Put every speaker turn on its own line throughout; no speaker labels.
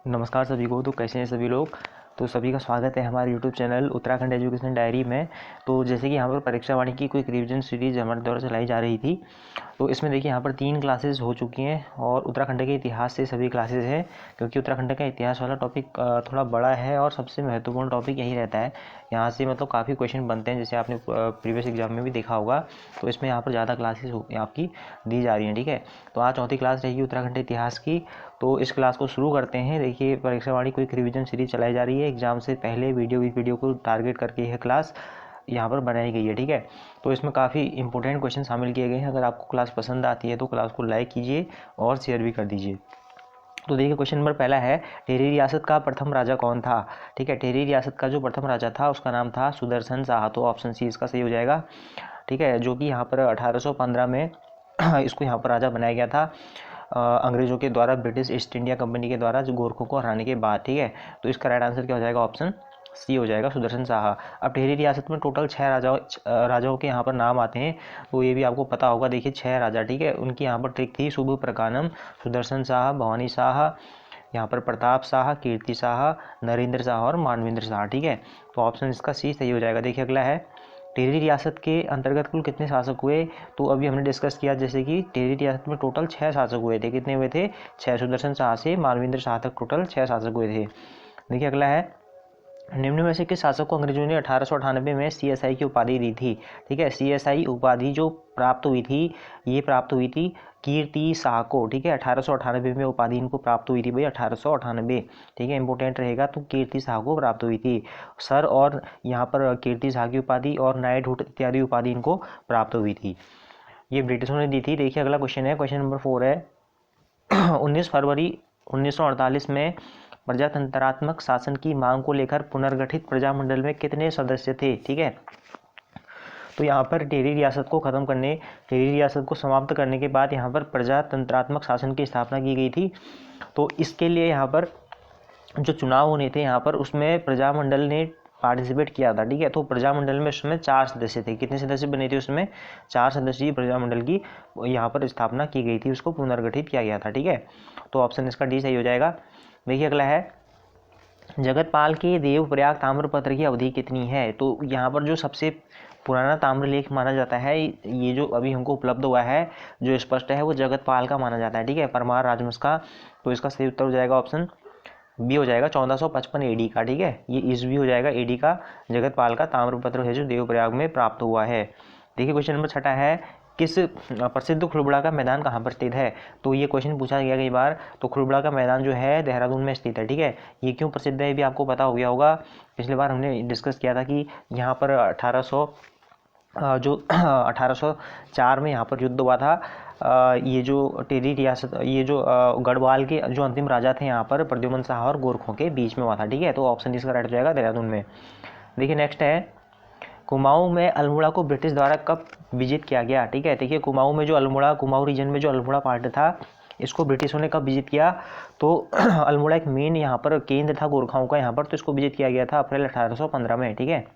नमस्कार सभी को। तो कैसे हैं सभी लोग। तो सभी का स्वागत है हमारे YouTube channel Uttarakhand education diary में। तो जैसे कि यहाँ पर परीक्षा वाणी की कोई रिवीजन सीरीज हमारे द्वारा चलाई जा रही थी, तो इसमें देखिए यहाँ पर 3 क्लासेस हो चुकी हैं और उत्तराखंड के इतिहास से सभी क्लासेस हैं, क्योंकि उत्तराखंड का इतिहास वाला टॉपिक थोड़ा बड़ा है और सबसे महत्वपूर्ण टॉपिक यही रहता है। यहाँ से मतलब काफ़ी क्वेश्चन बनते हैं, जैसे आपने प्रीवियस एग्जाम में भी देखा होगा। तो इसमें यहाँ पर ज़्यादा क्लासेस आपकी दी जा रही हैं। ठीक है, तो आज चौथी क्लास रहेगी उत्तराखंड इतिहास की। तो इस क्लास को शुरू करते हैं। देखिए परीक्षा वाणी कोई रिवीजन सीरीज चलाई जा रही है, एग्जाम से पहले वीडियो को टारगेट करके यह क्लास यहाँ पर बनाई गई है। ठीक है, तो इसमें काफ़ी इंपॉर्टेंट क्वेश्चन शामिल किए गए हैं। अगर आपको क्लास पसंद आती है तो क्लास को लाइक कीजिए और शेयर भी कर दीजिए। तो देखिए क्वेश्चन नंबर पहला है, टेहरी रियासत का प्रथम राजा कौन था। ठीक है, टेहरी रियासत का जो प्रथम राजा था उसका नाम था सुदर्शन शाह। तो ऑप्शन सी इसका सही हो जाएगा। ठीक है, जो कि यहाँ पर 1815 में इसको यहाँ पर राजा बनाया गया था अंग्रेज़ों के द्वारा, ब्रिटिश ईस्ट इंडिया कंपनी के द्वारा, जो गोरखों को हराने के बाद। ठीक है, तो इसका राइट आंसर क्या हो जाएगा, ऑप्शन सी हो जाएगा, सुदर्शन शाह। अब टेहरी रियासत में टोटल 6 राजाओं के यहाँ पर नाम आते हैं, तो ये भी आपको पता होगा। देखिए 6 राजा, ठीक है, उनकी यहाँ पर ट्रिक थी, शुभ प्रकानम, सुदर्शन शाह, भवानी शाह, यहाँ पर प्रताप शाह, कीर्ति शाह, नरेंद्र शाह और मानवेंद्र शाह। ठीक है, तो ऑप्शन इसका सी सही हो जाएगा। देखिए अगला है, टेहरी रियासत के अंतर्गत कुल कितने शासक हुए। तो अभी हमने डिस्कस किया जैसे कि टेहरी रियासत में टोटल 6 शासक हुए थे। कितने हुए थे, 6। सुदर्शन शाह से मानवेंद्र शाह तक टोटल 6 शासक हुए थे। देखिए अगला है, निम्न में से किस शासक को अंग्रेजों ने 1898 में CSI की उपाधि दी थी। ठीक है, CSI उपाधि जो प्राप्त हुई थी, ये प्राप्त हुई थी कीर्ति शाह को। ठीक है, 1898 में उपाधि इनको प्राप्त हुई थी भाई, 1898। ठीक है, इंपॉर्टेंट रहेगा। तो कीर्ति शाह को प्राप्त हुई थी सर, और यहाँ पर कीर्ति शाह की उपाधि और नाइटहुड इत्यादि उपाधि इनको प्राप्त हुई थी, ये ब्रिटिशों ने दी थी। देखिए अगला क्वेश्चन है, क्वेश्चन नंबर 4 है 19 फरवरी 1948 में प्रजातंत्रात्मक शासन की मांग को लेकर पुनर्गठित प्रजामंडल में कितने सदस्य थे। ठीक है, तो यहाँ पर टेहरी रियासत को ख़त्म करने, टेहरी रियासत को समाप्त करने के बाद यहाँ पर प्रजातंत्रात्मक शासन की स्थापना की गई थी। तो इसके लिए यहाँ पर जो चुनाव होने थे यहाँ पर, उसमें प्रजामंडल ने पार्टिसिपेट किया था। ठीक है, तो प्रजामंडल में उसमें 4 सदस्य थे। कितने सदस्य बने थे उसमें, 4 सदस्यीय प्रजामंडल की यहाँ पर स्थापना की गई थी, उसको पुनर्गठित किया गया था। ठीक है, तो ऑप्शन इसका डी सही हो जाएगा। देखिए अगला है, जगतपाल के देवप्रयाग ताम्रपत्र की अवधि कितनी है। तो यहाँ पर जो सबसे पुराना ताम्रलेख माना जाता है, ये जो अभी हमको उपलब्ध हुआ है, जो स्पष्ट है, वो जगतपाल का माना जाता है। ठीक है, परमार राजवंश का। तो इसका सही उत्तर हो जाएगा ऑप्शन बी हो जाएगा, 1455 AD का। ठीक है, ये ईस्वी हो जाएगा AD का। जगतपाल का ताम्रपत्र है जो देवप्रयाग में प्राप्त हुआ है। देखिए क्वेश्चन नंबर 6 है, किस प्रसिद्ध खुरबुड़ा का मैदान कहाँ पर स्थित है। तो ये क्वेश्चन पूछा गया कई बार। तो खुरबुड़ा का मैदान जो है देहरादून में स्थित है। ठीक है, ये क्यों प्रसिद्ध है ये भी आपको पता हो गया होगा। पिछले बार हमने डिस्कस किया था कि यहाँ पर 1804 में यहाँ पर युद्ध हुआ था। ये जो टेहरी रियासत, ये जो गढ़वाल के जो अंतिम राजा थे यहाँ पर, प्रद्युमन शाह और गोरखों के बीच में हुआ था। ठीक है, तो ऑप्शन इसका राइट हो जाएगा, देहरादून में। देखिए नेक्स्ट है, कुमाऊं में अल्मोड़ा को ब्रिटिश द्वारा कब विजिट किया गया। ठीक है, देखिए कुमाऊं में जो अल्मोड़ा, कुमाऊं रीजन में जो अल्मोड़ा पार्ट था, इसको ब्रिटिशों ने कब विजिट किया। तो अल्मोड़ा एक मेन यहाँ पर केंद्र था गोरखाओं का यहाँ पर, तो इसको विजिट किया गया था अप्रैल 1815 में। ठीक है,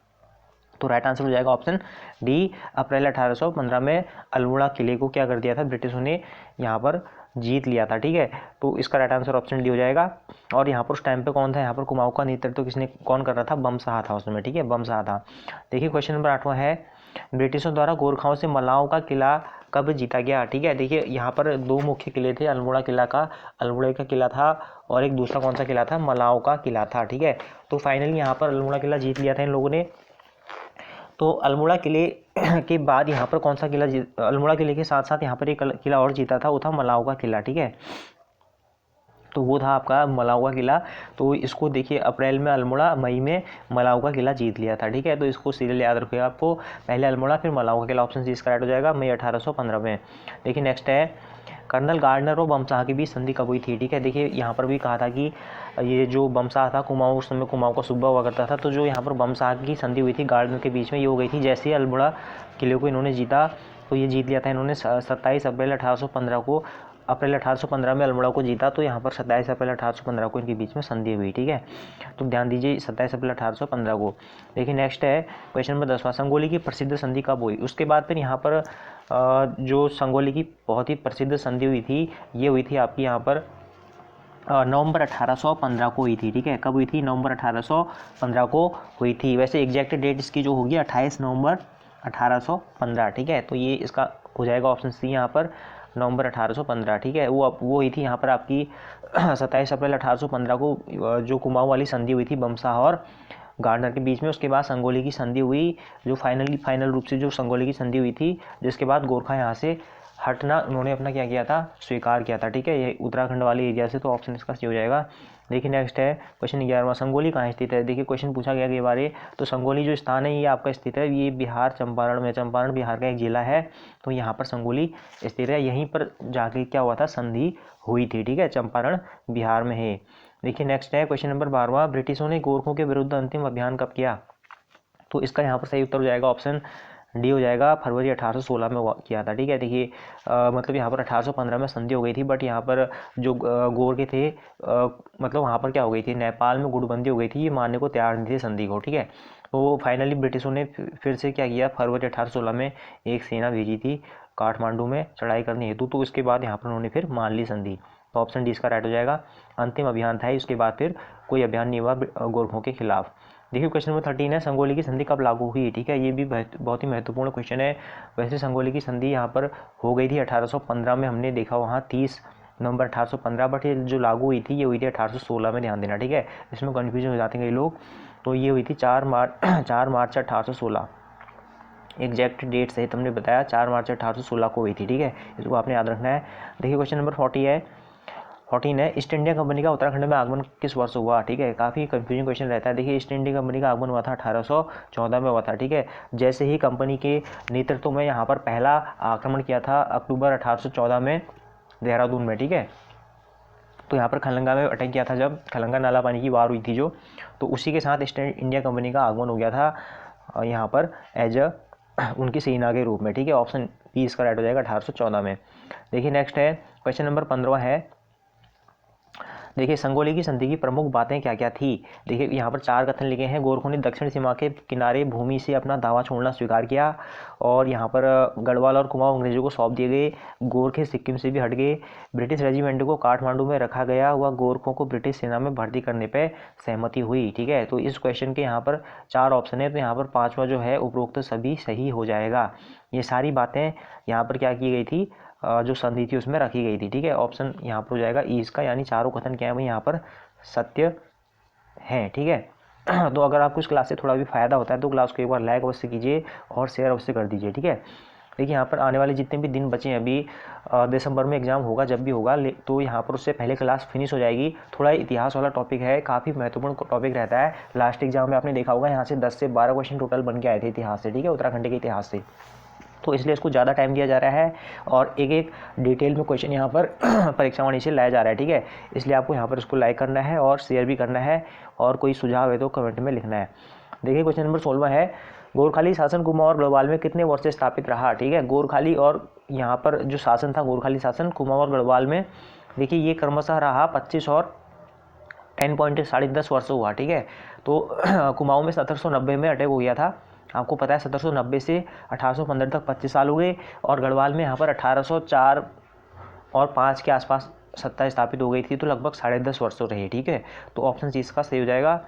तो राइट आंसर हो जाएगा ऑप्शन डी, अप्रैल 1815 में अल्मोड़ा किले को क्या कर दिया था, ब्रिटिशों ने यहाँ पर जीत लिया था। ठीक है, तो इसका राइट आंसर ऑप्शन डी हो जाएगा। और यहाँ पर उस टाइम पे कौन था, यहाँ पर कुमाऊं का नेतृत्व किसने, कौन कर रहा था, बम शाह था उस समय। ठीक है, बम शाह था। देखिए क्वेश्चन नंबर 8वां है, ब्रिटिशों द्वारा गोरखाओं से मलाओं का किला कब जीता गया। ठीक है, देखिए यहाँ पर 2 मुख्य किले थे, अल्मोड़ा किला का, अल्मोड़ा का किला था, और एक दूसरा कौन सा किला था, मलाओं का किला था। ठीक है, तो फाइनली यहाँ पर अल्मोड़ा किला जीत लिया था इन लोगों ने। तो अल्मोड़ा किले के बाद यहाँ पर कौन सा किला, अल्मोड़ा किले के साथ साथ यहाँ पर एक किला और जीता था, वो था मलाऊ का किला। ठीक है, तो वो था आपका मलाऊ का किला। तो इसको देखिए, अप्रैल में अल्मोड़ा, मई में मलाऊ का किला जीत लिया था। ठीक है, तो इसको सीरियल याद रखिएगा आपको, पहले अल्मोड़ा फिर मलाऊ का किला। ऑप्शन सी इसका राइट हो जाएगा, मई 1815 में। देखिए नेक्स्ट है, कर्नल गार्डनर और बम शाह के बीच संधि कब हुई थी। ठीक है, देखिए यहाँ पर भी कहा था कि ये जो बम शाह था, कुमाऊं, उस समय कुमाऊं का सूबा हुआ करता था, तो जो यहाँ पर बम शाह की संधि हुई थी गार्डनर के बीच में, ये हो गई थी जैसे ही अल्मोड़ा किले को इन्होंने जीता। तो ये जीत लिया था इन्होंने 27 अप्रैल 1815 को, अप्रैल 1815 में अल्मोड़ा को जीता। तो यहाँ पर 27 अप्रैल 1815 को इनके बीच में संधि हुई। ठीक है, तो ध्यान दीजिए 27 अप्रैल 1815 को। देखिए नेक्स्ट है, क्वेश्चन नंबर 10वां, संगोली की प्रसिद्ध संधि कब हुई। उसके बाद फिर यहाँ पर जो संगोली की बहुत ही प्रसिद्ध संधि हुई थी, ये हुई थी आपकी यहाँ पर नवंबर 1815 को हुई थी, ठीक है। कब हुई थी? नवंबर 1815 को हुई थी। वैसे एग्जैक्ट डेट इसकी जो होगी 28 नवंबर 1815, ठीक है। तो ये इसका हो जाएगा ऑप्शन सी यहाँ पर, नवंबर 1815, ठीक है। वो हुई थी यहाँ पर आपकी 27 अप्रैल 1815 को जो कुमाऊं वाली संधि हुई थी बमशाह और गार्डनर के बीच में। उसके बाद संगोली की संधि हुई, जो फाइनल रूप से जो संगोली की संधि हुई थी, जिसके बाद गोरखा यहाँ से हटना उन्होंने अपना क्या किया था? स्वीकार किया था, ठीक है। ये उत्तराखंड वाले एरिया से, तो ऑप्शन इसका सही हो जाएगा। देखिए नेक्स्ट है क्वेश्चन 11वां, संगोली कहाँ स्थित है? देखिए क्वेश्चन पूछा गया के बारे, तो संगोली जो स्थान है ये आपका स्थित है, ये बिहार चंपारण में, चंपारण बिहार का एक जिला है, तो यहाँ पर संगोली स्थित है। यहीं पर जाके क्या हुआ था? संधि हुई थी, ठीक है। चंपारण बिहार में है। देखिए नेक्स्ट है क्वेश्चन नंबर 12वां, ब्रिटिशों ने गोरखों के विरुद्ध अंतिम अभियान कब किया? तो इसका यहाँ पर सही उत्तर हो जाएगा ऑप्शन डी हो जाएगा, फरवरी 1816 में किया था, ठीक है। देखिए मतलब यहाँ पर 1815 में संधि हो गई थी, बट यहाँ पर जो गोरखे थे मतलब वहाँ पर क्या हो गई थी? नेपाल में गुटबंदी हो गई थी, ये मानने को तैयार नहीं थे संधि को, ठीक है। तो फाइनली ब्रिटिशों ने फिर से क्या किया? फरवरी 1816 में एक सेना भेजी थी काठमांडू में चढ़ाई करने हेतु, तो उसके बाद यहाँ पर उन्होंने फिर मान ली संधि। तो ऑप्शन डी इसका राइट हो जाएगा। अंतिम अभियान था, उसके बाद फिर कोई अभियान नहीं हुआ गोरखों के खिलाफ। देखिए क्वेश्चन नंबर 13 है, संगोली की संधि कब लागू हुई? ठीक है, ये भी बहुत ही महत्वपूर्ण क्वेश्चन है। वैसे संगोली की संधि यहाँ पर हो गई थी 1815 में, हमने देखा वहाँ 30 नवंबर 1815, बट ये जो लागू हुई थी ये हुई थी 1816 में, ध्यान देना, ठीक है। इसमें कन्फ्यूजन हो जाते हैं कई लोग। तो ये हुई थी 4 मार्च 1816, एग्जैक्ट डेट सहित हमने बताया 4 मार्च 1816 को हुई थी, ठीक है। इसको आपने याद रखना है। देखिए क्वेश्चन नंबर 14 है, ईस्ट इंडिया कंपनी का उत्तराखंड में आगमन किस वर्ष हुआ? ठीक है, काफ़ी कंफ्यूजिंग क्वेश्चन रहता है। देखिए ईस्ट इंडिया कंपनी का आगमन हुआ था 1814 में हुआ था, ठीक है। जैसे ही कंपनी के नेतृत्व में यहाँ पर पहला आक्रमण किया था अक्टूबर 1814 में देहरादून में, ठीक है। तो यहाँ पर खलंगा में अटैक किया था, जब खलंगा नाला पानी की वार हुई थी जो, तो उसी के साथ ईस्ट इंडिया कंपनी का आगमन हो गया था यहाँ पर एज उनकी सेना के रूप में, ठीक है। ऑप्शन बी इसका राइट हो जाएगा 1814 में। देखिए नेक्स्ट है क्वेश्चन नंबर 15 है, देखिए संगोली की संधि की प्रमुख बातें क्या क्या थी? देखिए यहाँ पर 4 कथन लिखे हैं। गोरखों ने दक्षिण सीमा के किनारे भूमि से अपना दावा छोड़ना स्वीकार किया, और यहाँ पर गढ़वाल और कुमाऊं अंग्रेजों को सौंप दिए गए, गोरखे सिक्किम से भी हट गए, ब्रिटिश रेजिमेंट को काठमांडू में रखा गया, व गोरखों को ब्रिटिश सेना में भर्ती करने पर सहमति हुई, ठीक है। तो इस क्वेश्चन के यहाँ पर 4 ऑप्शन है, तो यहाँ पर 5वां जो है उपरोक्त सभी सही हो जाएगा। ये सारी बातें यहाँ पर क्या की गई थी, जो संधि थी उसमें रखी गई थी, ठीक है। ऑप्शन यहाँ पर हो जाएगा ई इसका, यानी चारों कथन क्या है भाई यहाँ पर सत्य है, ठीक है। तो अगर आपको इस क्लास से थोड़ा भी फायदा होता है तो क्लास को एक बार लाइक अवश्य कीजिए और शेयर अवश्य कर दीजिए, ठीक है। देखिए यहाँ पर आने वाले जितने भी दिन बचे हैं, अभी दिसंबर में एग्जाम होगा, जब भी होगा तो यहाँ पर उससे पहले क्लास फिनिश हो जाएगी। थोड़ा इतिहास वाला टॉपिक है, काफ़ी महत्वपूर्ण टॉपिक रहता है। लास्ट एग्जाम में आपने देखा होगा यहाँ से 10 से 12 क्वेश्चन टोटल बन के आए थे इतिहास से, ठीक है, उत्तराखंड के इतिहास से। तो इसलिए इसको ज़्यादा टाइम दिया जा रहा है और एक एक डिटेल में क्वेश्चन यहाँ पर परीक्षा वाणी से लाया जा रहा है, ठीक है। इसलिए आपको यहाँ पर इसको लाइक करना है और शेयर भी करना है, और कोई सुझाव है तो कमेंट में लिखना है। देखिए क्वेश्चन नंबर 16 है, गोरखाली शासन कुमाऊं और गढ़वाल में कितने वर्ष से स्थापित रहा? ठीक है, गोरखाली और यहाँ पर जो शासन था गोरखाली शासन कुमाऊं और गढ़वाल में, देखिए ये क्रमशः रहा 25 और 10.10 वर्ष हुआ, ठीक है। तो कुमाऊं में 1790 में अटैक हो गया था, आपको पता है 1790 से 1815 तक 25 साल हो गए, और गढ़वाल में यहाँ पर 1804 और 5 के आसपास सत्ता स्थापित हो गई थी, तो लगभग 10.5 वर्ष रहे, ठीक है। तो ऑप्शन सी इसका सही हो जाएगा,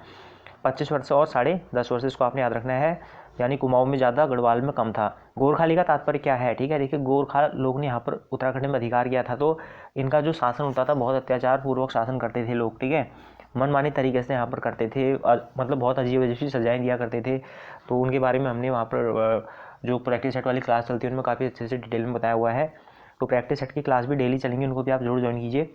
25 वर्ष और 10.5 वर्ष, इसको आपने याद रखना है। यानी कुमाऊं में ज़्यादा, गढ़वाल में कम था। गोरखाली का तात्पर्य क्या है? ठीक है, देखिए गोरखा लोग ने यहाँ पर उत्तराखंड में अधिकार किया था, तो इनका जो शासन होता था बहुत अत्याचार पूर्वक शासन करते थे लोग, ठीक है, मनमानी तरीके से यहाँ पर करते थे, मतलब बहुत अजीब अजीब सी सजाएँ दिया करते थे। तो उनके बारे में हमने वहाँ पर जो प्रैक्टिस सेट वाली क्लास चलती है उनमें काफ़ी अच्छे से डिटेल में बताया हुआ है। तो प्रैक्टिस सेट की क्लास भी डेली चलेंगी, उनको भी आप जरूर ज्वाइन कीजिए।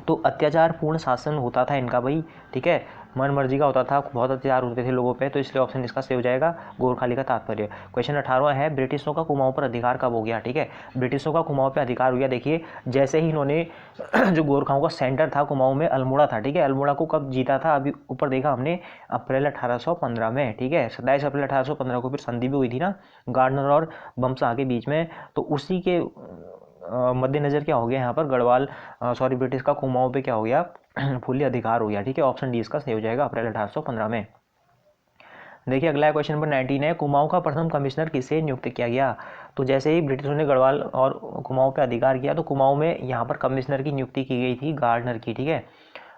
तो अत्याचारपूर्ण शासन होता था इनका भाई, ठीक है, मन मर्जी का होता था, बहुत अत्याचार होते थे लोगों पे, तो इसलिए ऑप्शन इसका सही हो जाएगा, गोरखाली का तात्पर्य। क्वेश्चन 18वां है, ब्रिटिशों का कुमाऊं पर अधिकार कब हो गया? ठीक है, ब्रिटिशों का कुमाऊं पर अधिकार हो गया, देखिए जैसे ही इन्होंने जो गोरखाओं का सेंटर था कुमाऊं में अल्मोड़ा था, ठीक है, अल्मोड़ा को कब जीता था? अभी ऊपर देखा हमने, अप्रैल 1815 में, ठीक है, 27 अप्रैल 1815 को फिर संधि भी हुई थी ना गार्डनर और बमशाह के बीच में, तो उसी के मद्देनजर क्या हो गया यहाँ पर गढ़वाल ब्रिटिश का कुमाऊं पे क्या हो गया, फुल्ली अधिकार हो गया, ठीक है। ऑप्शन डी इसका सही हो जाएगा, अप्रैल 1815 में। देखिए अगला क्वेश्चन नंबर 19 है, कुमाऊं का प्रथम कमिश्नर किसे नियुक्त किया गया। तो जैसे ही ब्रिटिशों ने गढ़वाल और कुमाऊं पे अधिकार किया तो कुमाऊं में यहाँ पर कमिश्नर की नियुक्ति की गई थी गार्डनर की, ठीक है।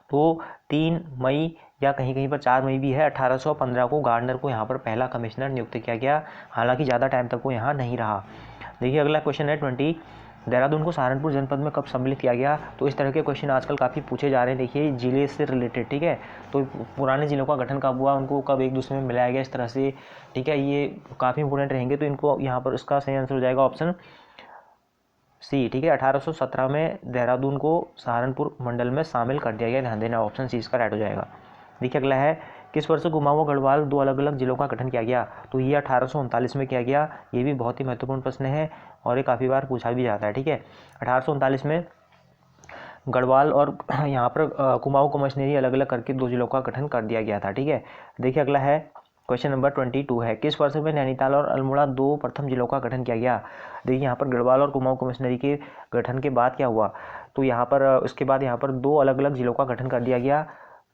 तो 3 मई या कहीं कहीं पर 4 मई भी है, 1815 को गार्डनर को यहाँ पर पहला कमिश्नर नियुक्त किया गया। हालांकि ज़्यादा टाइम तक वो यहाँ नहीं रहा। देखिए अगला क्वेश्चन है 20, देहरादून को सहारनपुर जनपद में कब सम्मिलित किया गया। तो इस तरह के क्वेश्चन आजकल काफ़ी पूछे जा रहे हैं। देखिए जिले से रिलेटेड, ठीक है, तो पुराने जिलों का गठन कब हुआ, उनको कब एक दूसरे में मिलाया गया, इस तरह से, ठीक है, ये काफ़ी इंपॉर्टेंट रहेंगे। तो इनको यहाँ पर इसका सही आंसर हो जाएगा ऑप्शन सी, ठीक है। 1817 में देहरादून को सहारनपुर मंडल में शामिल कर दिया गया, ध्यान देना, ऑप्शन सी इसका राइट हो जाएगा। देखिए अगला है, किस वर्ष कुमाऊं और गढ़वाल 2 अलग अलग जिलों का गठन किया गया। तो ये 1839 में किया गया। ये भी बहुत ही महत्वपूर्ण प्रश्न है और ये काफ़ी बार पूछा भी जाता है, ठीक है। 1839 में गढ़वाल और यहाँ पर कुमाऊं कमिश्नरी अलग अलग करके 2 जिलों का गठन कर दिया गया था, ठीक है। देखिए अगला है क्वेश्चन नंबर 22 है, किस वर्ष में नैनीताल और अल्मोड़ा 2 प्रथम जिलों का गठन किया गया। देखिए यहाँ पर गढ़वाल और कुमाऊं कमिश्नरी के गठन के बाद क्या हुआ, तो यहाँ पर उसके बाद यहाँ पर 2 अलग अलग जिलों का गठन कर दिया गया,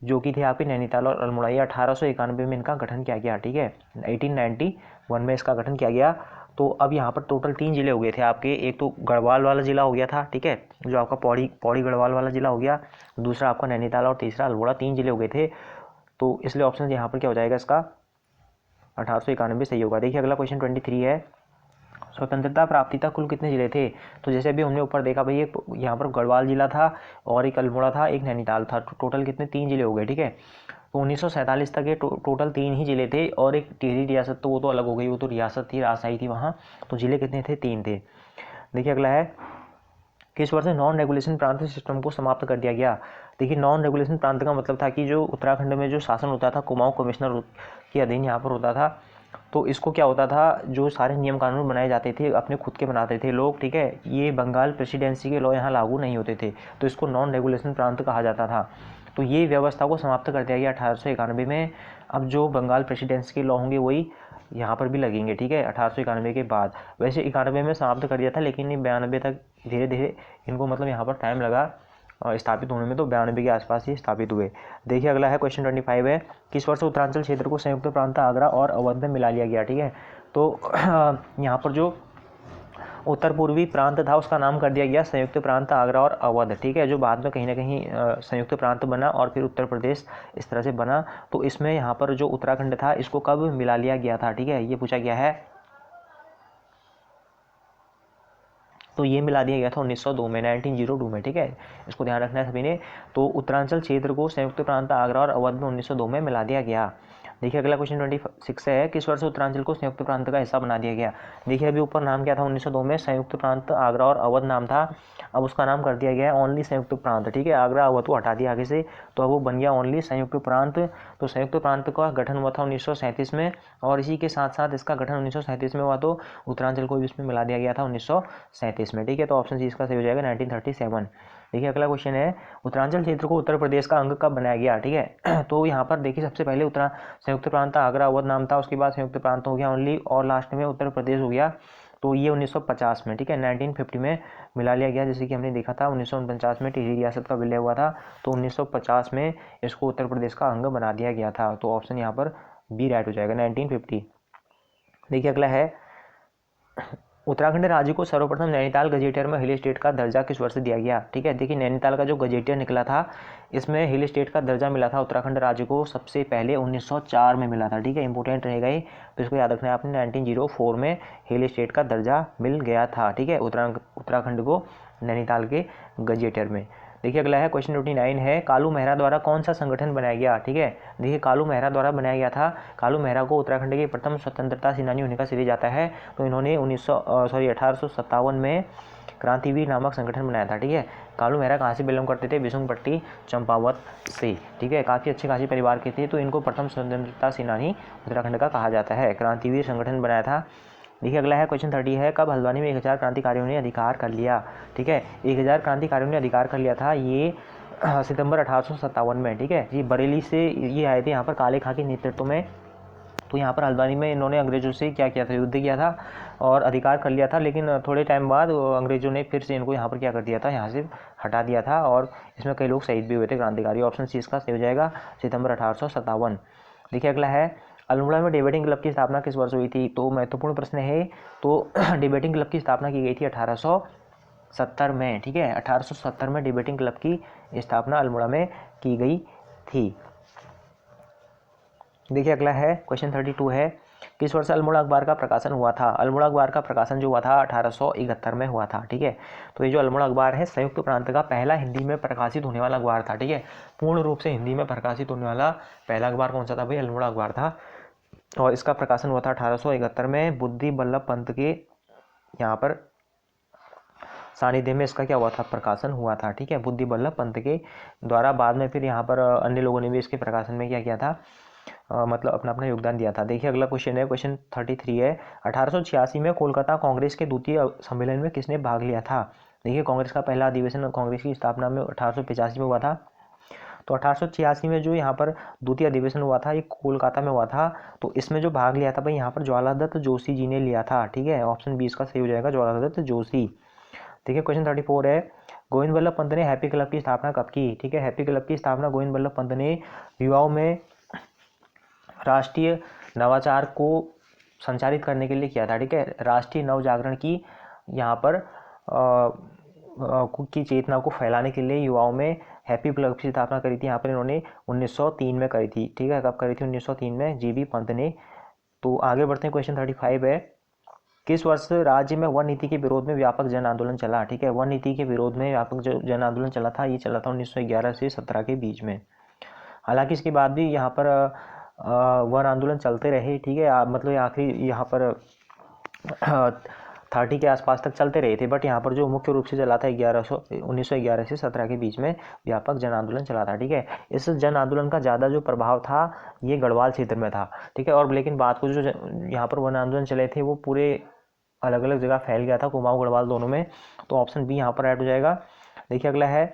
जो कि थे आपके नैनीताल और अल्मोड़ा। ये 1891 में इनका गठन किया गया, ठीक है। 1891 में इसका गठन किया गया। तो अब यहाँ पर टोटल 3 जिले हो गए थे आपके, एक तो गढ़वाल वाला जिला हो गया था, ठीक है, जो आपका पौड़ी गढ़वाल वाला जिला हो गया, दूसरा आपका नैनीताल और तीसरा अल्मोड़ा, 3 जिले हो गए थे। तो इसलिए ऑप्शन यहाँ पर क्या हो जाएगा, इसका 1891 सही होगा। देखिए अगला क्वेश्चन 23 है, स्वतंत्रता प्राप्ति तक कुल कितने जिले थे। तो जैसे अभी हमने ऊपर देखा भाई, एक यहाँ पर गढ़वाल जिला था और एक अल्मोड़ा था, एक नैनीताल था, टोटल कितने 3 जिले हो गए, ठीक है। तो 1947 तक ये टोटल 3 ही जिले थे और एक टिहरी रियासत, तो वो तो अलग हो गई, वो तो रियासत थी, राजशाही थी वहाँ। तो जिले कितने थे, 3 थे। देखिए अगला है, किस वर्ष नॉन रेगुलेशन प्रांत सिस्टम को समाप्त कर दिया गया। देखिए नॉन रेगुलेशन प्रांत का मतलब था कि जो उत्तराखंड में जो शासन होता था कुमाऊं कमिश्नर के अधीन यहाँ पर होता था, तो इसको क्या होता था, जो सारे नियम कानून बनाए जाते थे अपने खुद के बनाते थे लोग, ठीक है। ये बंगाल प्रेसिडेंसी के लॉ यहाँ लागू नहीं होते थे, तो इसको नॉन रेगुलेशन प्रांत कहा जाता था। तो ये व्यवस्था को समाप्त कर दिया गया 1891 में। अब जो बंगाल प्रेसिडेंसी के लॉ होंगे वही यहाँ पर भी लगेंगे, ठीक है, 1891 के बाद। वैसे 91 में समाप्त कर दिया था, लेकिन 92 तक धीरे धीरे इनको मतलब यहाँ पर टाइम लगा स्थापित होने में, तो 92 के आसपास ही स्थापित हुए। देखिए अगला है क्वेश्चन 25 है, किस वर्ष उत्तरांचल क्षेत्र को संयुक्त प्रांत आगरा और अवध में मिला लिया गया, ठीक है। तो यहाँ पर जो उत्तर पूर्वी प्रांत था उसका नाम कर दिया गया संयुक्त प्रांत आगरा और अवध, ठीक है, जो बाद में कहीं ना कहीं संयुक्त प्रांत बना और फिर उत्तर प्रदेश इस तरह से बना। तो इसमें यहाँ पर जो उत्तराखंड था इसको कब मिला लिया गया था, ठीक है, ये पूछा गया है। तो ये मिला दिया गया था 1902 में, 1902 में, ठीक है, इसको ध्यान रखना है सभी ने। तो उत्तरांचल क्षेत्र को संयुक्त प्रांत आगरा और अवध में 1902 में मिला दिया गया। देखिए अगला क्वेश्चन 26 है, किस वर्ष उत्तरांचल को संयुक्त प्रांत का हिस्सा बना दिया गया। देखिए अभी ऊपर नाम क्या था, 1902 में संयुक्त प्रांत आगरा और अवध नाम था, अब उसका नाम कर दिया गया है ओनली संयुक्त प्रांत, ठीक है। आगरा अवध को हटा दिया आगे से, तो अब वो बन गया ओनली संयुक्त प्रांत। तो संयुक्त प्रांत का गठन हुआ था 1937 में, और इसी के साथ साथ इसका गठन 1937 में हुआ, तो उत्तरांचल को भी इसमें मिला दिया गया था 1937 में, ठीक है। तो ऑप्शन सी इसका सही हो जाएगा 1937। देखिए अगला क्वेश्चन है, उत्तरांचल क्षेत्र को उत्तर प्रदेश का अंग कब बनाया गया, ठीक है। तो यहाँ पर देखिए सबसे पहले संयुक्त प्रांत आगरा अवध नाम था, उसके बाद संयुक्त प्रांत हो गया ओनली, और लास्ट में उत्तर प्रदेश हो गया। तो ये 1950 में, ठीक है, 1950 में मिला लिया गया। जैसे कि हमने देखा था 1949 में टिहरी रियासत का विलय हुआ था, तो 1950 में इसको उत्तर प्रदेश का अंग बना दिया गया था। तो ऑप्शन यहाँ पर बी राइट हो जाएगा, 1950। देखिए अगला है, उत्तराखंड राज्य को सर्वप्रथम नैनीताल गजेटियर में हिल स्टेट का दर्जा किस वर्ष दिया गया, ठीक है। देखिए नैनीताल का जो गजेटियर निकला था इसमें हिल स्टेट का दर्जा मिला था उत्तराखंड राज्य को सबसे पहले 1904 में मिला था, ठीक है, इंपॉर्टेंट रहेगा ये, तो इसको याद रखना है आपने। 1904 में हिल स्टेट का दर्जा मिल गया था, ठीक है, उत्तराखंड को नैनीताल के गजेटियर में। देखिए अगला है क्वेश्चन 29 है, कालू मेहरा द्वारा कौन सा संगठन बनाया गया, ठीक है। देखिए कालू मेहरा द्वारा बनाया गया था। कालू मेहरा को उत्तराखंड के प्रथम स्वतंत्रता सेनानी होने का श्रेय जाता है। तो इन्होंने 1857 में क्रांतिवीर नामक संगठन बनाया था, ठीक है। कालू मेहरा कहाँ से बिलोंग करते थे, बिशुनपट्टी चंपावत से, ठीक है, काफ़ी अच्छे खासी परिवार के थे, तो इनको प्रथम स्वतंत्रता सेनानी उत्तराखंड का कहा जाता है, क्रांतिवीर संगठन बनाया था। देखिए अगला है क्वेश्चन 30 है, कब हल्द्वानी में 1000 क्रांतिकारियों ने अधिकार कर लिया, ठीक है। 1000 क्रांतिकारियों ने अधिकार कर लिया था, ये सितंबर 1857 में, ठीक है। ये बरेली से ये आए थे यहाँ पर काले खां के नेतृत्व में। तो यहाँ पर हल्द्वानी में इन्होंने अंग्रेजों से क्या किया था, युद्ध किया था और अधिकार कर लिया था, लेकिन थोड़े टाइम बाद अंग्रेजों ने फिर से इनको यहाँ पर क्या कर दिया था, यहाँ से हटा दिया था, और इसमें कई लोग शहीद भी हुए थे क्रांतिकारी। ऑप्शन सी इसका सही हो जाएगा, सितंबर 1857। देखिए अगला है, अल्मोड़ा में डिबेटिंग क्लब की स्थापना किस वर्ष हुई थी? तो महत्वपूर्ण प्रश्न है। तो डिबेटिंग क्लब की स्थापना की गई थी 1870 में, ठीक है, 1870 में डिबेटिंग क्लब की स्थापना अल्मोड़ा में की गई थी। देखिए अगला है क्वेश्चन 32 है, किस वर्ष अल्मोड़ा अखबार का प्रकाशन हुआ था? अल्मोड़ा अखबार का प्रकाशन जो हुआ था 1871 में हुआ था, ठीक है। तो ये जो अल्मोड़ा अखबार है संयुक्त प्रांत का पहला हिंदी में प्रकाशित होने वाला अखबार था, ठीक है। पूर्ण रूप से हिंदी में प्रकाशित होने वाला पहला अखबार कौन सा था भाई? अल्मोड़ा अखबार था। और इसका प्रकाशन हुआ था 1871 में बुद्धि बल्लभ पंत के यहाँ पर सानिध्य में इसका क्या हुआ था? प्रकाशन हुआ था, ठीक है, बुद्धि बल्लभ पंत के द्वारा। बाद में फिर यहाँ पर अन्य लोगों ने भी इसके प्रकाशन में क्या किया था, मतलब अपना अपना योगदान दिया था। देखिए अगला क्वेश्चन है, क्वेश्चन 33 है, 1886 में कोलकाता कांग्रेस के द्वितीय सम्मेलन में किसने भाग लिया था? देखिए कांग्रेस का पहला अधिवेशन कांग्रेस की स्थापना में 1885 में हुआ था। तो 1886 में जो यहाँ पर द्वितीय अधिवेशन हुआ था ये कोलकाता में हुआ था। तो इसमें जो भाग लिया था भाई यहाँ पर ज्वालादत्त जोशी जी ने लिया था, ठीक है। ऑप्शन बी इसका सही हो जाएगा, ज्वालादत्त जोशी। देखिए क्वेश्चन 34 है, गोविंद बल्लभ पंत ने हैप्पी क्लब की स्थापना कब की? ठीक है, हैप्पी क्लब की स्थापना गोविंद बल्लभ पंत ने युवाओं में राष्ट्रीय नवाचार को संचालित करने के लिए किया था, ठीक है। राष्ट्रीय नव जागरण की यहाँ पर की चेतना को फैलाने के लिए युवाओं में हैप्पी क्लब की स्थापना करी थी। यहाँ पर इन्होंने 1903 में करी थी, ठीक है। कब करी थी? 1903 में जीबी पंत ने। तो आगे बढ़ते हैं, क्वेश्चन 35 है, किस वर्ष राज्य में वन नीति के विरोध में व्यापक जन आंदोलन चला? ठीक है, वन नीति के विरोध में व्यापक जो जन आंदोलन चला था ये चला था 1911 से 17 के बीच में। हालांकि इसके बाद भी यहाँ पर वन आंदोलन चलते रहे, ठीक है, मतलब आखिरी यहाँ पर 30 के आसपास तक चलते रहे थे, बट यहाँ पर जो मुख्य रूप से चला था 1911 से 17 के बीच में व्यापक जन आंदोलन चला था, ठीक है। इस जन आंदोलन का ज़्यादा जो प्रभाव था ये गढ़वाल क्षेत्र में था, ठीक है। और लेकिन बात को जो यहाँ पर वन आंदोलन चले थे वो पूरे अलग अलग जगह फैल गया था, कुमाऊं गढ़वाल दोनों में। तो ऑप्शन बी यहाँ पर ऐड हो जाएगा। देखिए अगला है,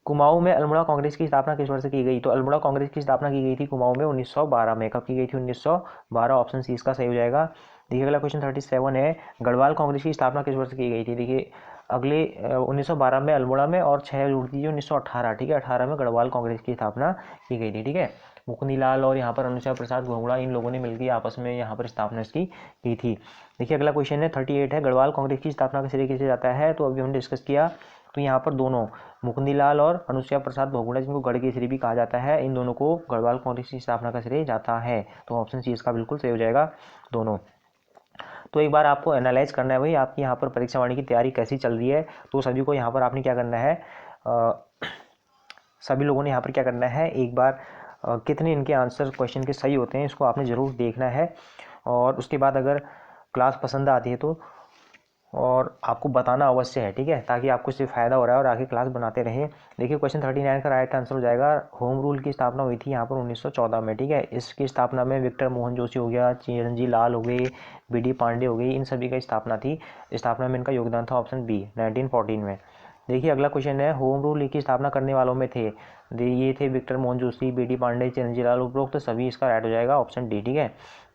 कुमाऊं में अल्मोड़ा कांग्रेस की स्थापना किस वर्ष की गई? तो अल्मोड़ा कांग्रेस की स्थापना की गई थी कुमाऊं में 1912 में। कब की गई थी? 1912। ऑप्शन सी इसका सही हो जाएगा। देखिए अगला क्वेश्चन 37 है, गढ़वाल कांग्रेस की स्थापना किस वर्ष की गई थी? देखिए अगले 1912 में अल्मोड़ा में और 6 जुड़ दीजिए 1918, ठीक है। 18 में गढ़वाल कांग्रेस की स्थापना की गई थी, ठीक है। मुकुंदीलाल और यहाँ पर अनुसुईया प्रसाद घोंगड़ा इन लोगों ने मिलकर आपस में यहाँ पर स्थापना इसकी की थी। देखिए अगला क्वेश्चन है 38 है, गढ़वाल कांग्रेस की स्थापना का श्रेय किसे जाता है? तो अभी हमने डिस्कस किया, तो यहाँ पर दोनों मुकुंदीलाल और अनुसुईया प्रसाद बहुगुणा जिनको गढ़ केसरी भी कहा जाता है, इन दोनों को गढ़वाल कांग्रेस की स्थापना का श्रेय जाता है। तो ऑप्शन सी इसका बिल्कुल सही हो जाएगा, दोनों। तो एक बार आपको एनालाइज करना है भाई आपकी यहाँ पर परीक्षा वाणी की तैयारी कैसी चल रही है। तो सभी को यहाँ पर आपने क्या करना है, सभी लोगों ने यहाँ पर क्या करना है, एक बार कितने इनके आंसर क्वेश्चन के सही होते हैं इसको आपने ज़रूर देखना है। और उसके बाद अगर क्लास पसंद आती है तो और आपको बताना अवश्य है, ठीक है, ताकि आपको इससे फ़ायदा हो रहा है और आगे क्लास बनाते रहें। देखिए क्वेश्चन 39 का राइट आंसर हो जाएगा, होम रूल की स्थापना हुई थी यहाँ पर 1914 में, ठीक है। इसकी स्थापना में विक्टर मोहन जोशी हो गया, चिरंजी लाल हो गए, बीडी पांडे हो गई, इन सभी का स्थापना में इनका योगदान था। ऑप्शन बी 1914 में। देखिए अगला क्वेश्चन है, होम रूल की स्थापना करने वालों में थे, ये थे विक्टर मोहन जोशी, बीडी पांडे, चिरंजी लाल, उपरोक्त तो सभी इसका राइट हो जाएगा ऑप्शन डी, ठीक है।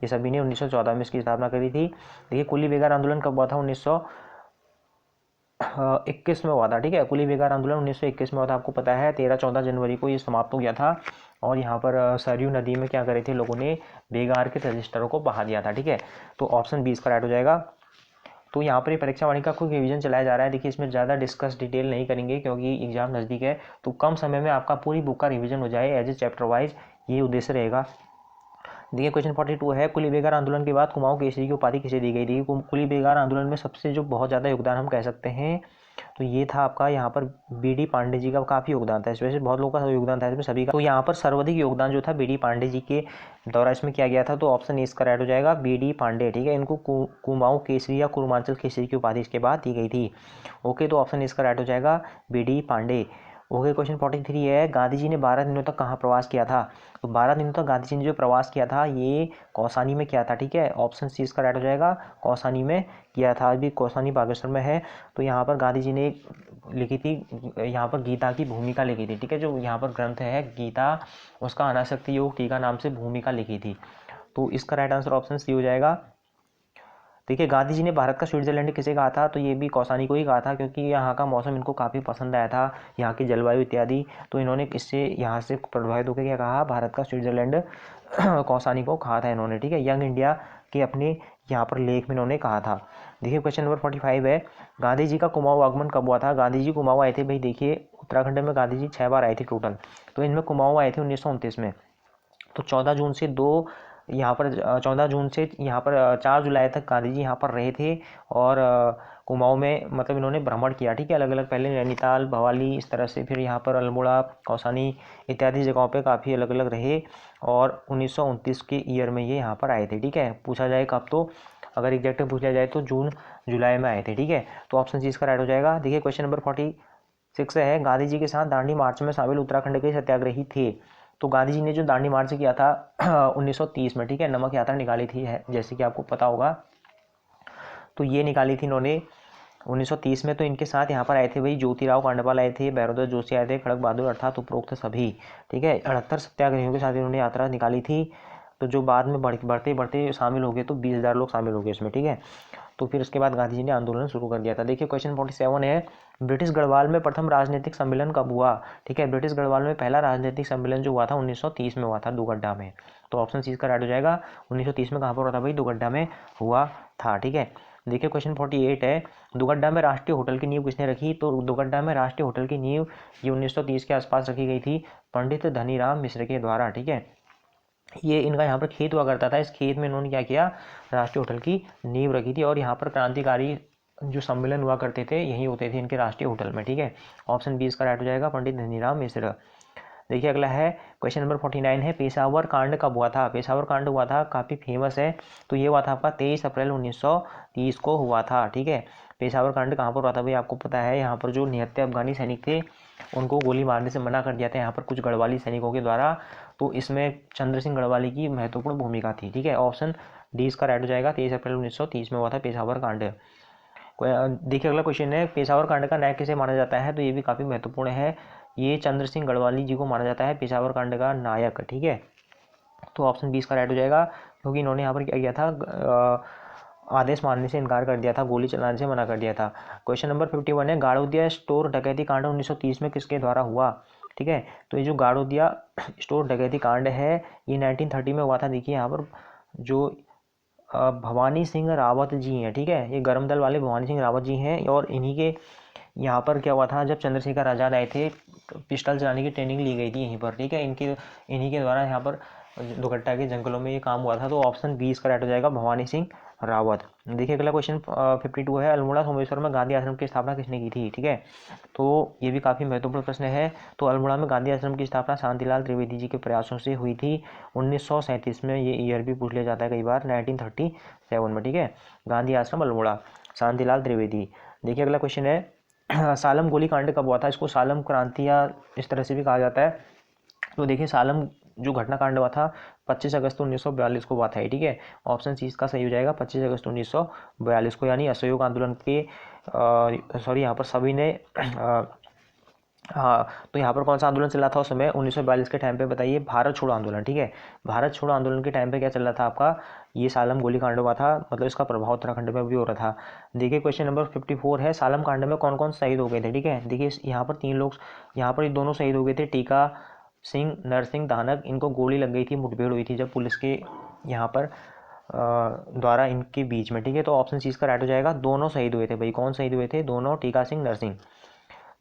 ये सभी ने 1914 में इसकी स्थापना करी थी। देखिए कुली बेगार आंदोलन कब हुआ था? 1921 में हुआ था, ठीक है। कुली बेगार आंदोलन 1921 में हुआ था, आपको पता है 13-14 जनवरी को ये समाप्त हो गया था। और यहाँ पर सरयू नदी में क्या करे थे लोगों ने, बेगार के रजिस्टरों को बहा दिया था, ठीक है। तो ऑप्शन बी इसका राइट हो जाएगा। तो यहाँ पर ये परीक्षा वाणी का कोई रिवीजन चलाया जा रहा है। देखिए इसमें ज़्यादा डिस्कस डिटेल नहीं करेंगे क्योंकि एग्जाम नज़दीक है, तो कम समय में आपका पूरी बुक का रिवीजन हो जाए एज ए चैप्टर वाइज, ये उद्देश्य रहेगा। देखिए क्वेश्चन 42 है, कुली बेगार आंदोलन के बाद कुमाऊं केसरी की उपाधि किसे दी गई थी? कुली बेगार आंदोलन में सबसे जो बहुत ज़्यादा योगदान हम कह सकते हैं तो ये था आपका यहाँ पर बीडी पांडे जी का काफ़ी योगदान था, इसमें बहुत लोगों का योगदान था इसमें सभी का। तो यहाँ पर सर्वाधिक योगदान जो था बीडी पांडे जी के द्वारा इसमें किया गया था। तो ऑप्शन ए इसका राइट हो जाएगा, बीडी पांडे, ठीक है। इनको कुमाऊं केसरी या कुरुमांचल केसरी की उपाधि इसके बाद दी गई थी। ओके, तो ऑप्शन इसका राइट हो जाएगा बीडी पांडे। ओके, क्वेश्चन 43 है, गांधी जी ने 12 दिनों तक कहाँ प्रवास किया था? तो 12 दिनों तक गांधी जी ने जो प्रवास किया था ये कौसानी में किया था, ठीक है। ऑप्शन सी इसका राइट हो जाएगा, कौसानी में किया था। अभी कौसानी बागेश्वर में है। तो यहाँ पर गांधी जी ने लिखी थी, यहाँ पर गीता की भूमिका लिखी थी, ठीक है। जो यहाँ पर ग्रंथ है गीता, उसका अनासक्ति योग टीका नाम से भूमिका लिखी थी। तो इसका राइट आंसर ऑप्शन सी हो जाएगा। देखिए गांधी जी ने भारत का स्विट्जरलैंड किसे कहा था, तो ये भी कौसानी को ही कहा था, क्योंकि यहाँ का मौसम इनको काफ़ी पसंद आया था, यहाँ की जलवायु इत्यादि। तो इन्होंने इससे यहाँ से प्रभावित होकर क्या कहा, भारत का स्विट्जरलैंड कौसानी को कहा था इन्होंने, ठीक है। यंग इंडिया के अपने यहाँ पर लेख में इन्होंने कहा था। देखिए क्वेश्चन नंबर 45 है, गांधी जी का कुमाऊं आगमन कब हुआ था। गांधी जी कुमाऊं आए थे भाई, देखिए उत्तराखंड में गांधी जी 6 बार आए थे टोटल, तो इनमें कुमाऊं आए थे 1929 में। तो 14 जून से 4 जुलाई तक गांधी जी यहाँ पर रहे थे, और कुमाऊं में मतलब इन्होंने भ्रमण किया, ठीक है, अलग अलग, पहले नैनीताल, भवाली, इस तरह से, फिर यहाँ पर अल्मोड़ा, कौसानी इत्यादि जगहों पे काफ़ी अलग अलग रहे, और 1929 के ईयर में ये यहाँ पर आए थे, ठीक है। पूछा जाए कब, तो अगर एग्जैक्ट पूछा जाए तो जून जुलाई में आए थे, ठीक है। तो ऑप्शन सी इसका राइट हो जाएगा। देखिए क्वेश्चन नंबर 46 है, गांधी जी के साथ दांडी मार्च में शामिल उत्तराखंड के सत्याग्रही थे। तो गांधी जी ने जो दांडी मार्च किया था 1930 में, ठीक है, नमक यात्रा निकाली थी, है जैसे कि आपको पता होगा, तो ये निकाली थी इन्होंने 1930 में। तो इनके साथ यहाँ पर आए थे भाई ज्योतिराव कांडपाल आए थे, भैरोदास जोशी आए थे, खड़क बहादुर अर्थात उपरोक्त सभी, ठीक है। 78 सत्याग्रहियों के साथ इन्होंने यात्रा निकाली थी। तो जो बाद में बढ़ते बढ़ते शामिल हो गए, तो 20,000 लोग शामिल हो गए इसमें, ठीक है। तो फिर उसके बाद गांधी जी ने आंदोलन शुरू कर दिया था। देखिए क्वेश्चन 47 है, ब्रिटिश गढ़वाल में प्रथम राजनीतिक सम्मेलन कब हुआ, ठीक है। ब्रिटिश गढ़वाल में पहला राजनीतिक सम्मेलन जो हुआ था 1930 में हुआ था, दुगड्डा में। तो ऑप्शन सी का राइट हो जाएगा। 1930 में कहाँ पर हुआ था भाई, दुगड्डा में हुआ था, ठीक है। देखिए क्वेश्चन 48 है, दुगड्डा में राष्ट्रीय होटल की नींव किसने रखी। तो दुगड्डा में राष्ट्रीय होटल की नींव ये 1930 के आसपास रखी गई थी, पंडित धनीराम मिश्र के द्वारा, ठीक है। ये इनका यहाँ पर खेत हुआ करता था, इस खेत में इन्होंने क्या किया, राष्ट्रीय होटल की नींव रखी थी, और यहाँ पर क्रांतिकारी जो सम्मेलन हुआ करते थे यही होते थे इनके राष्ट्रीय होटल में, ठीक है। ऑप्शन बी इसका राइट हो जाएगा, पंडित धनीराम मिश्र। देखिए अगला है क्वेश्चन नंबर 49 है, पेशावर कांड कब हुआ था। पेशावर कांड हुआ था, काफ़ी फेमस है, तो ये हुआ था आपका 23 अप्रैल 1930 को हुआ था, ठीक है। पेशावर कांड कहाँ पर हुआ था भाई, आपको पता है, यहाँ पर जो निहत्थे अफगानी सैनिक थे उनको गोली मारने से मना कर दिया था यहाँ पर कुछ गढ़वाली सैनिकों के द्वारा। तो इसमें चंद्र सिंह गढ़वाली की महत्वपूर्ण भूमिका थी, ठीक है। ऑप्शन डी इसका राइट हो जाएगा, 23 अप्रैल 1930 में हुआ था पेशावर कांड। देखिए अगला क्वेश्चन है, पेशावर कांड का नायक किसे माना जाता है। तो ये भी काफ़ी महत्वपूर्ण है, ये चंद्र सिंह गढ़वाली जी को माना जाता है पेशावर कांड का नायक, ठीक है। तो ऑप्शन बी इसका राइट हो जाएगा, क्योंकि इन्होंने यहाँ पर क्या किया था, आदेश मानने से इनकार कर दिया था, गोली चलाने से मना कर दिया था। क्वेश्चन नंबर 51 है, गाड़ोदिया स्टोर डकैती कांड 1930 में किसके द्वारा हुआ, ठीक है। तो ये जो गाड़ोदिया स्टोर डकैती कांड है ये 1930 में हुआ था। देखिए यहाँ पर जो भवानी सिंह रावत जी हैं, ठीक है, ये गर्म दल वाले भवानी सिंह रावत जी हैं, और इन्हीं के यहाँ पर क्या हुआ था, जब चंद्रशेखर आज़ाद आए थे पिस्टल चलाने की ट्रेनिंग ली गई थी यहीं पर, ठीक है। इन्हीं के द्वारा यहाँ पर दुगट्टा के जंगलों में ये काम हुआ था। तो ऑप्शन बी इसका राइट हो जाएगा, भवानी सिंह रावत। देखिए अगला क्वेश्चन 52 है, अल्मोड़ा सोमेश्वर में गांधी आश्रम की स्थापना किसने की थी, ठीक है। तो ये भी काफ़ी महत्वपूर्ण प्रश्न है। तो अल्मोड़ा में गांधी आश्रम की स्थापना शांतिलाल त्रिवेदी जी के प्रयासों से हुई थी 1937 में, ये ईयर भी पूछ लिया जाता है कई बार, 1937 में, ठीक है। गांधी आश्रम अल्मोड़ा, शांतिलाल त्रिवेदी। देखिए अगला क्वेश्चन है, सालम गोली कांड कब हुआ था। इसको सालम क्रांति या इस तरह से भी कहा जाता है। तो देखिए सालम जो घटनाकांड हुआ था 25 अगस्त 1942 को हुआ था, ठीक है। ऑप्शन सी इसका सही हो जाएगा, 25 अगस्त 1942 को, यानी असहयोग आंदोलन के यहाँ पर सभी ने हाँ, तो यहाँ पर कौन सा आंदोलन चल रहा था उस समय 1942 के टाइम पे, बताइए, भारत छोड़ो आंदोलन, ठीक है। भारत छोड़ो आंदोलन के टाइम पे क्या चल रहा था आपका, ये सालम गोली कांड हुआ था, मतलब इसका प्रभाव उत्तराखंड में भी हो रहा था। देखिए क्वेश्चन नंबर 54 है, सालम कांड में कौन कौन शहीद हो गए थे, ठीक है। देखिए यहाँ पर 3 लोग, यहाँ पर दोनों शहीद हो गए थे, टीका सिंह नरसिंह दानक, इनको गोली लग गई थी, मुठभेड़ हुई थी जब पुलिस के यहाँ पर द्वारा इनके बीच में, ठीक है। तो ऑप्शन सी इसका राइट हो जाएगा, दोनों शहीद हुए थे भाई, कौन शहीद हुए थे, दोनों, टीका सिंह नरसिंह।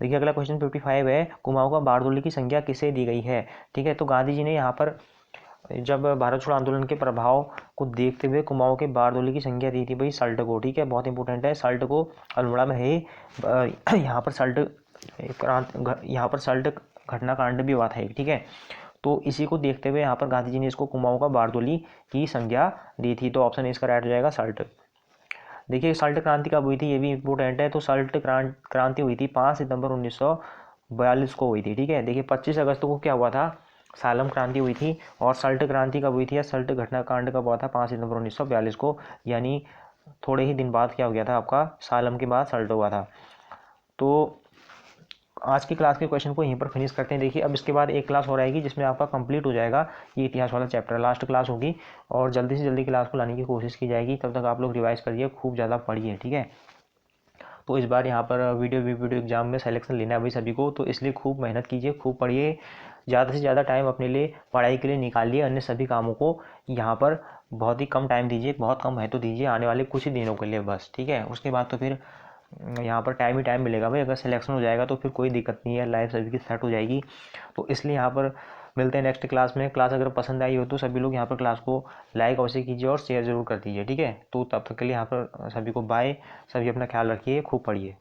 देखिए अगला क्वेश्चन 55 है, कुमाऊं का बारदोली की संज्ञा किसे दी गई है, ठीक है। तो गांधी जी ने यहाँ पर जब भारत छोड़ो आंदोलन के प्रभाव को देखते हुए कुमाऊं के बारदोली की संज्ञा दी थी भाई सल्ट को, ठीक है, बहुत इंपॉर्टेंट है। सल्ट को अल्मोड़ा में है, यहाँ पर सल्ट घटनाकांड भी हुआ था एक, ठीक है। तो इसी को देखते हुए यहाँ पर गांधी जी ने इसको कुमाऊं का बारदोली की संज्ञा दी थी। तो ऑप्शन इसका राइट हो जाएगा, सल्ट। देखिए सल्ट क्रांति कब हुई थी, ये भी इंपॉर्टेंट है। तो सल्ट क्रांति हुई थी 5 सितंबर 1942 को हुई थी, ठीक है। देखिए 25 अगस्त को क्या हुआ था, सालम क्रांति हुई थी, और सल्ट क्रांति कब हुई थी या सल्ट घटनाकांड कब हुआ था, 5 सितंबर 1942 को, यानी थोड़े ही दिन बाद क्या हो गया था आपका, सालम के बाद सल्ट हुआ था। तो आज की क्लास के क्वेश्चन को यहीं पर फिनिश करते हैं। देखिए अब इसके बाद एक क्लास और आएगी जिसमें आपका कंप्लीट हो जाएगा ये इतिहास वाला चैप्टर, लास्ट क्लास होगी और जल्दी से जल्दी क्लास को लाने की कोशिश की जाएगी। तब तक आप लोग रिवाइज करिए, खूब ज़्यादा पढ़िए, ठीक है। तो इस बार यहाँ पर वीडियो एग्जाम में सिलेक्शन लेना है भाई सभी को, तो इसलिए खूब मेहनत कीजिए, खूब पढ़िए, ज़्यादा से ज़्यादा टाइम अपने लिए पढ़ाई के लिए निकालिए। अन्य सभी कामों को यहाँ पर बहुत ही कम टाइम दीजिए, बहुत कम महत्व दीजिए आने वाले कुछ ही दिनों के लिए बस, ठीक है। उसके बाद तो फिर यहाँ पर टाइम ही टाइम मिलेगा भाई। अगर सिलेक्शन हो जाएगा तो फिर कोई दिक्कत नहीं है, लाइफ सभी की सेट हो जाएगी। तो इसलिए यहाँ पर मिलते हैं नेक्स्ट क्लास में। क्लास अगर पसंद आई हो तो सभी लोग यहाँ पर क्लास को लाइक अवश्य कीजिए और शेयर ज़रूर कर दीजिए, ठीक है। तो तब तक के लिए यहाँ पर सभी को बाय, सभी अपना ख्याल रखिए, खूब पढ़िए।